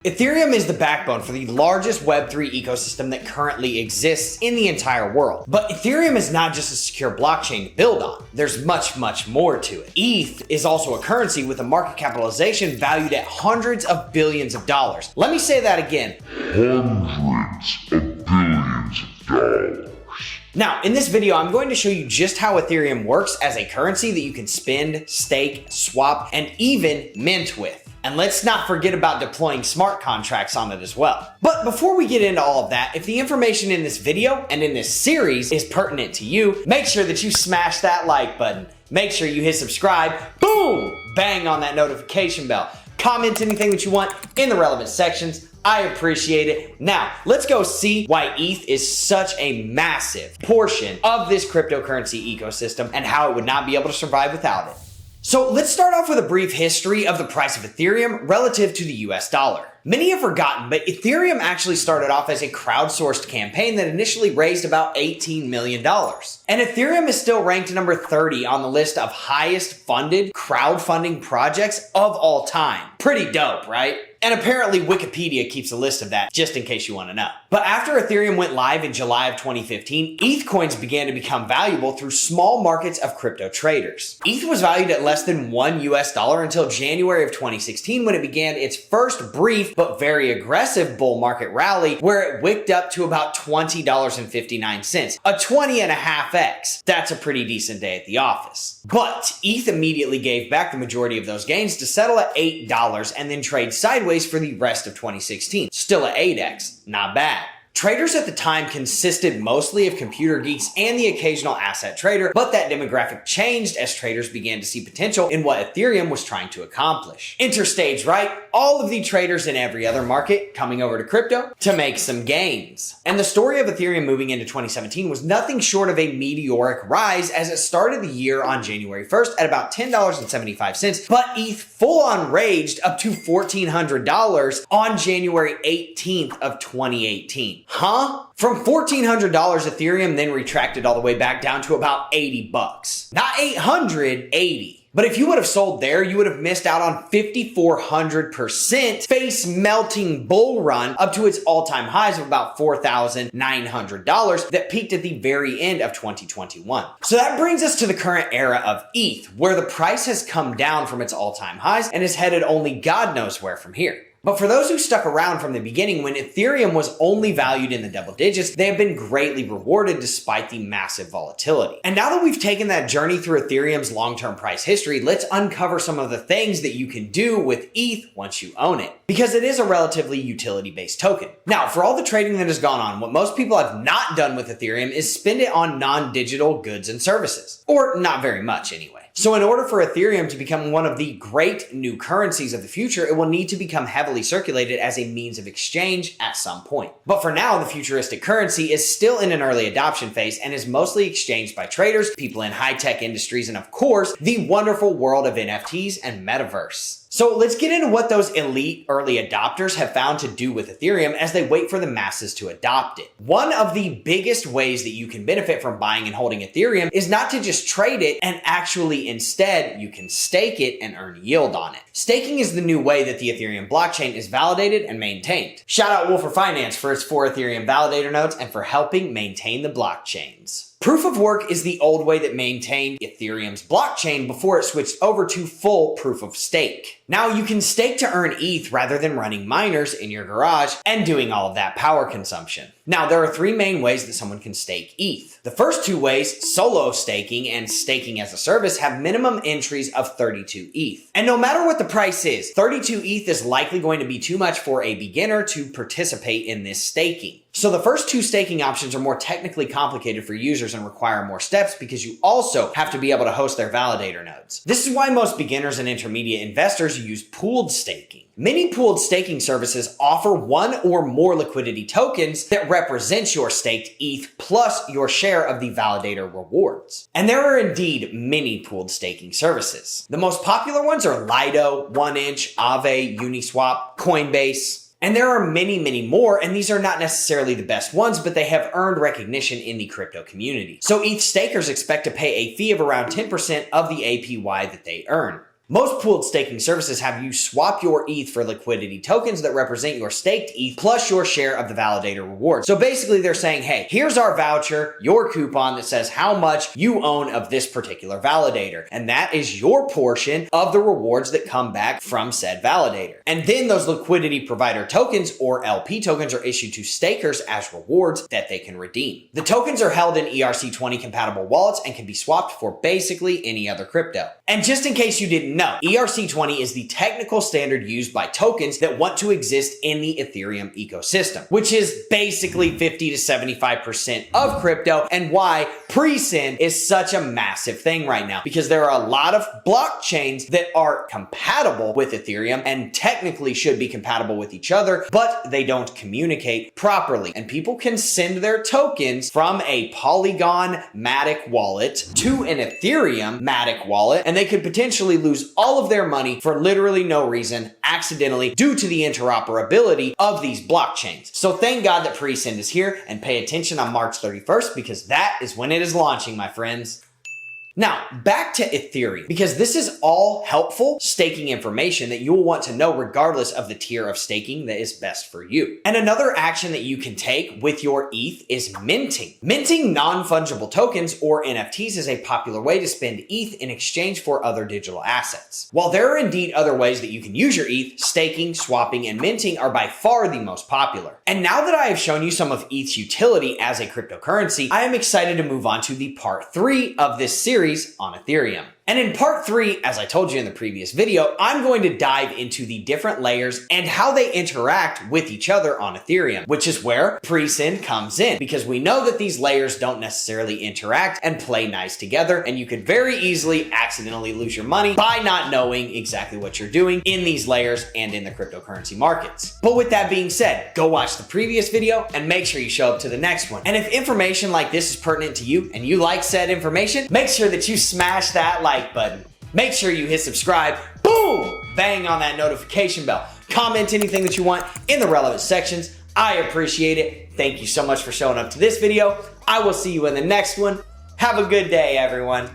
Ethereum is the backbone for the largest Web3 ecosystem that currently exists in the entire world. But Ethereum is not just a secure blockchain to build on. There's much more to it. ETH is also a currency with a market capitalization valued at hundreds of billions of dollars. Let me say that again. Hundreds of billions of dollars. Now, in this video, I'm going to show you just how Ethereum works as a currency that you can spend, stake, swap, and even mint with. And let's not forget about deploying smart contracts on it as well. But before we get into all of that, if the information in this video and in this series is pertinent to you, make sure that you smash that like button. Make sure you hit subscribe, boom, bang on that notification bell. Comment anything that you want in the relevant sections. I appreciate it. Now, let's go see why ETH is such a massive portion of this cryptocurrency ecosystem and how it would not be able to survive without it. So let's start off with a brief history of the price of Ethereum relative to the US dollar. Many have forgotten, but Ethereum actually started off as a crowdsourced campaign that initially raised about $18 million. And Ethereum is still ranked number 30 on the list of highest funded crowdfunding projects of all time. Pretty dope, right? And apparently Wikipedia keeps a list of that, just in case you want to know. But after Ethereum went live in July of 2015, ETH coins began to become valuable through small markets of crypto traders. ETH was valued at less than $1 until January of 2016 when it began its first brief but very aggressive bull market rally where it wicked up to about $20.59, a 20.5x. That's a pretty decent day at the office. But ETH immediately gave back the majority of those gains to settle at $8 and then trade sideways for the rest of 2016. Still at 8x, not bad. Traders at the time consisted mostly of computer geeks and the occasional asset trader, but that demographic changed as traders began to see potential in what Ethereum was trying to accomplish. Interstage, right? All of the traders in every other market coming over to crypto to make some gains. And the story of Ethereum moving into 2017 was nothing short of a meteoric rise as it started the year on January 1st at about $10.75, but ETH full on raged up to $1,400 on January 18th of 2018. Huh? From $1,400, Ethereum then retracted all the way back down to about 80 bucks. Not 800, 80. But if you would have sold there, you would have missed out on 5,400% face melting bull run up to its all-time highs of about $4,900 that peaked at the very end of 2021. So that brings us to the current era of ETH, where the price has come down from its all-time highs and is headed only God knows where from here. But for those who stuck around from the beginning when Ethereum was only valued in the double digits, they have been greatly rewarded despite the massive volatility. And now that we've taken that journey through Ethereum's long-term price history, let's uncover some of the things that you can do with ETH once you own it, because it is a relatively utility-based token. Now, for all the trading that has gone on, what most people have not done with Ethereum is spend it on non-digital goods and services, or not very much anyway. So in order for Ethereum to become one of the great new currencies of the future, it will need to become heavily circulated as a means of exchange at some point. But for now, the futuristic currency is still in an early adoption phase and is mostly exchanged by traders, people in high-tech industries, and of course, the wonderful world of NFTs and metaverse. So let's get into what those elite early adopters have found to do with Ethereum as they wait for the masses to adopt it. One of the biggest ways that you can benefit from buying and holding Ethereum is not to just trade it, and actually instead you can stake it and earn yield on it. Staking is the new way that the Ethereum blockchain is validated and maintained. Shout out DREWWOLFER Finance for its 4 Ethereum validator nodes and for helping maintain the blockchains. Proof of work is the old way that maintained Ethereum's blockchain before it switched over to full proof of stake. Now you can stake to earn ETH rather than running miners in your garage and doing all of that power consumption. Now there are 3 main ways that someone can stake ETH. The first 2 ways, solo staking and staking as a service, have minimum entries of 32 ETH. And no matter what the price is, 32 ETH is likely going to be too much for a beginner to participate in this staking. So the first 2 staking options are more technically complicated for users and require more steps because you also have to be able to host their validator nodes. This is why most beginners and intermediate investors use pooled staking. Many pooled staking services offer 1 or more liquidity tokens that represent your staked ETH plus your share of the validator rewards. And there are indeed many pooled staking services. The most popular ones are Lido, 1inch, Aave, Uniswap, Coinbase. And there are many more, and these are not necessarily the best ones, but they have earned recognition in the crypto community. So ETH stakers expect to pay a fee of around 10% of the APY that they earn. Most pooled staking services have you swap your ETH for liquidity tokens that represent your staked ETH plus your share of the validator reward. So basically they're saying, hey, here's our voucher, your coupon that says how much you own of this particular validator. And that is your portion of the rewards that come back from said validator. And then those liquidity provider tokens or LP tokens are issued to stakers as rewards that they can redeem. The tokens are held in ERC20 compatible wallets and can be swapped for basically any other crypto. And just in case you didn't know, ERC20 is the technical standard used by tokens that want to exist in the Ethereum ecosystem, which is basically 50 to 75% of crypto, and why pre-send is such a massive thing right now, because there are a lot of blockchains that are compatible with Ethereum and technically should be compatible with each other, but they don't communicate properly. And people can send their tokens from a Polygon Matic wallet to an Ethereum Matic wallet, and they could potentially lose all of their money for literally no reason, accidentally, due to the interoperability of these blockchains. So thank God that pre-send is here, and pay attention on March 31st because that is when it is launching, my friends. Now, back to Ethereum, because this is all helpful staking information that you'll want to know regardless of the tier of staking that is best for you. And another action that you can take with your ETH is minting. Minting non-fungible tokens or NFTs is a popular way to spend ETH in exchange for other digital assets. While there are indeed other ways that you can use your ETH, staking, swapping, and minting are by far the most popular. And now that I have shown you some of ETH's utility as a cryptocurrency, I am excited to move on to the part 3 of this series on Ethereum. And in part 3, as I told you in the previous video, I'm going to dive into the different layers and how they interact with each other on Ethereum, which is where pre-send comes in, because we know that these layers don't necessarily interact and play nice together, and you could very easily accidentally lose your money by not knowing exactly what you're doing in these layers and in the cryptocurrency markets. But with that being said, go watch the previous video and make sure you show up to the next one. And if information like this is pertinent to you and you like said information, make sure that you smash that like button. Make sure you hit subscribe, boom, bang on that notification bell. Comment anything that you want in the relevant sections. I appreciate it. Thank you so much for showing up to this video. I will see you in the next one. Have a good day, everyone.